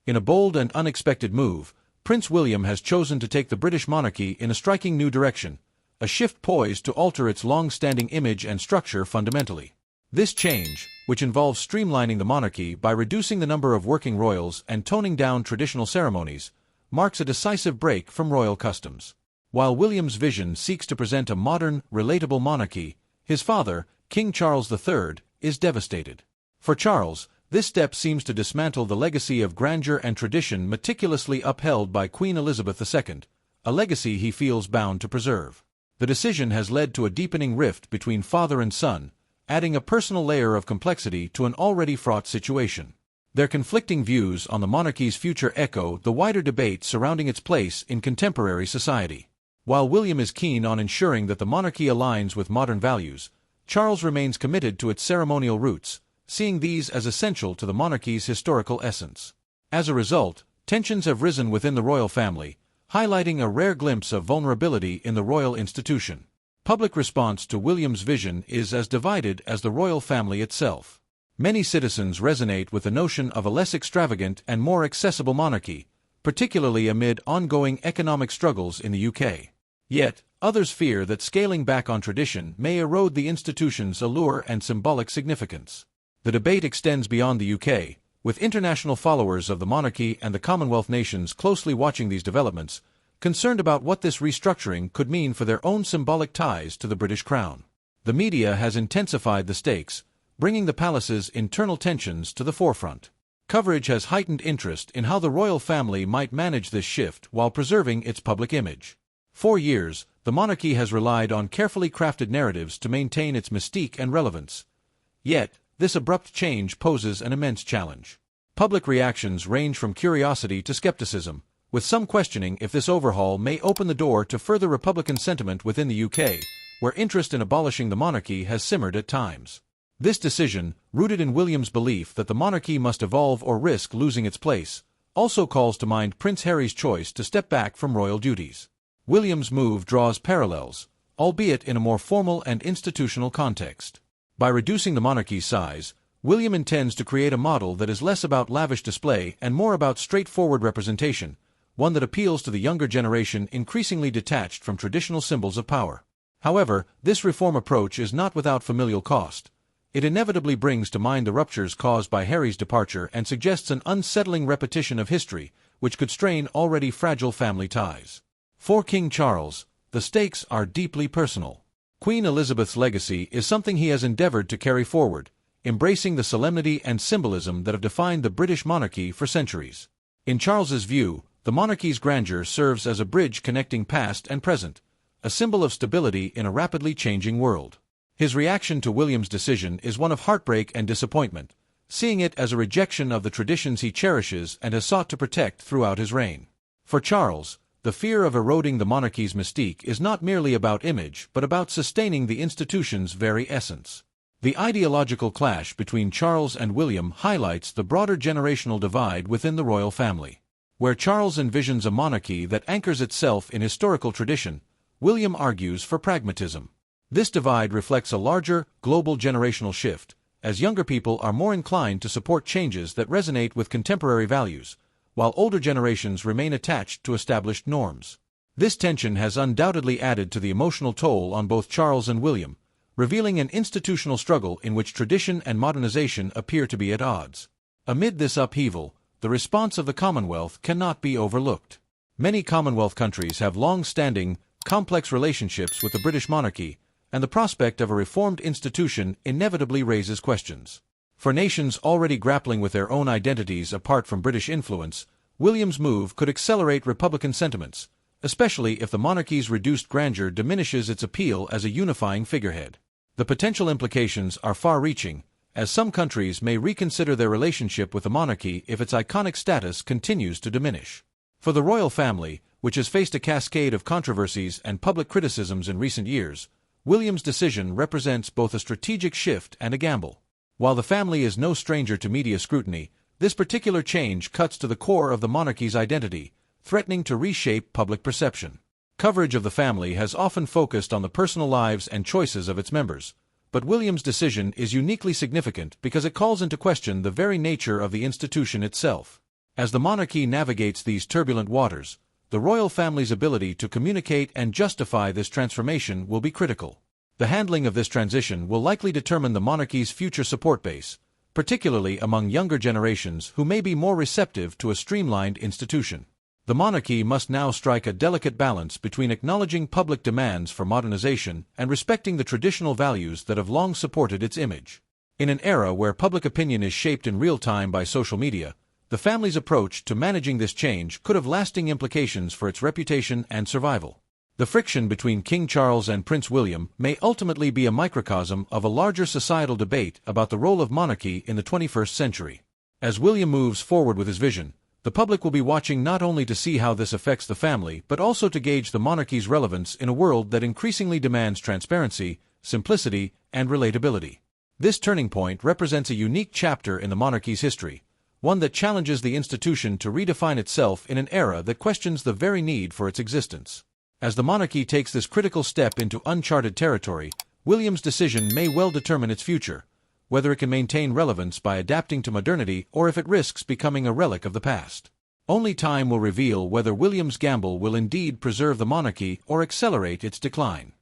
In a bold and unexpected move, Prince William has chosen to take the British monarchy in a striking new direction, a shift poised to alter its long-standing image and structure fundamentally. This change, which involves streamlining the monarchy by reducing the number of working royals and toning down traditional ceremonies, marks a decisive break from royal customs. While William's vision seeks to present a modern, relatable monarchy, his father, King Charles III, is devastated. For Charles, this step seems to dismantle the legacy of grandeur and tradition meticulously upheld by Queen Elizabeth II, a legacy he feels bound to preserve. The decision has led to a deepening rift between father and son, adding a personal layer of complexity to an already fraught situation. Their conflicting views on the monarchy's future echo the wider debate surrounding its place in contemporary society. While William is keen on ensuring that the monarchy aligns with modern values, Charles remains committed to its ceremonial roots, seeing these as essential to the monarchy's historical essence. As a result, tensions have risen within the royal family, highlighting a rare glimpse of vulnerability in the royal institution. Public response to William's vision is as divided as the royal family itself. Many citizens resonate with the notion of a less extravagant and more accessible monarchy, particularly amid ongoing economic struggles in the UK. Yet, others fear that scaling back on tradition may erode the institution's allure and symbolic significance. The debate extends beyond the UK, with international followers of the monarchy and the Commonwealth nations closely watching these developments, concerned about what this restructuring could mean for their own symbolic ties to the British crown. The media has intensified the stakes, bringing the palace's internal tensions to the forefront. Coverage has heightened interest in how the royal family might manage this shift while preserving its public image. For years, the monarchy has relied on carefully crafted narratives to maintain its mystique and relevance. Yet, this abrupt change poses an immense challenge. Public reactions range from curiosity to skepticism, with some questioning if this overhaul may open the door to further Republican sentiment within the UK, where interest in abolishing the monarchy has simmered at times. This decision, rooted in William's belief that the monarchy must evolve or risk losing its place, also calls to mind Prince Harry's choice to step back from royal duties. William's move draws parallels, albeit in a more formal and institutional context. By reducing the monarchy's size, William intends to create a model that is less about lavish display and more about straightforward representation, one that appeals to the younger generation increasingly detached from traditional symbols of power. However, this reform approach is not without familial cost. It inevitably brings to mind the ruptures caused by Harry's departure and suggests an unsettling repetition of history, which could strain already fragile family ties. For King Charles, the stakes are deeply personal. Queen Elizabeth's legacy is something he has endeavored to carry forward, embracing the solemnity and symbolism that have defined the British monarchy for centuries. In Charles's view, the monarchy's grandeur serves as a bridge connecting past and present, a symbol of stability in a rapidly changing world. His reaction to William's decision is one of heartbreak and disappointment, seeing it as a rejection of the traditions he cherishes and has sought to protect throughout his reign. For Charles, the fear of eroding the monarchy's mystique is not merely about image but about sustaining the institution's very essence. The ideological clash between Charles and William highlights the broader generational divide within the royal family. Where Charles envisions a monarchy that anchors itself in historical tradition, William argues for pragmatism. This divide reflects a larger, global generational shift, as younger people are more inclined to support changes that resonate with contemporary values, while older generations remain attached to established norms. This tension has undoubtedly added to the emotional toll on both Charles and William, revealing an institutional struggle in which tradition and modernization appear to be at odds. Amid this upheaval, the response of the Commonwealth cannot be overlooked. Many Commonwealth countries have long-standing, complex relationships with the British monarchy, and the prospect of a reformed institution inevitably raises questions. For nations already grappling with their own identities apart from British influence, William's move could accelerate Republican sentiments, especially if the monarchy's reduced grandeur diminishes its appeal as a unifying figurehead. The potential implications are far-reaching, as some countries may reconsider their relationship with the monarchy if its iconic status continues to diminish. For the royal family, which has faced a cascade of controversies and public criticisms in recent years, William's decision represents both a strategic shift and a gamble. While the family is no stranger to media scrutiny, this particular change cuts to the core of the monarchy's identity, threatening to reshape public perception. Coverage of the family has often focused on the personal lives and choices of its members, but William's decision is uniquely significant because it calls into question the very nature of the institution itself. As the monarchy navigates these turbulent waters, the royal family's ability to communicate and justify this transformation will be critical. The handling of this transition will likely determine the monarchy's future support base, particularly among younger generations who may be more receptive to a streamlined institution. The monarchy must now strike a delicate balance between acknowledging public demands for modernization and respecting the traditional values that have long supported its image. In an era where public opinion is shaped in real time by social media, the family's approach to managing this change could have lasting implications for its reputation and survival. The friction between King Charles and Prince William may ultimately be a microcosm of a larger societal debate about the role of monarchy in the 21st century. As William moves forward with his vision, the public will be watching not only to see how this affects the family but also to gauge the monarchy's relevance in a world that increasingly demands transparency, simplicity, and relatability. This turning point represents a unique chapter in the monarchy's history, one that challenges the institution to redefine itself in an era that questions the very need for its existence. As the monarchy takes this critical step into uncharted territory, William's decision may well determine its future, whether it can maintain relevance by adapting to modernity or if it risks becoming a relic of the past. Only time will reveal whether William's gamble will indeed preserve the monarchy or accelerate its decline.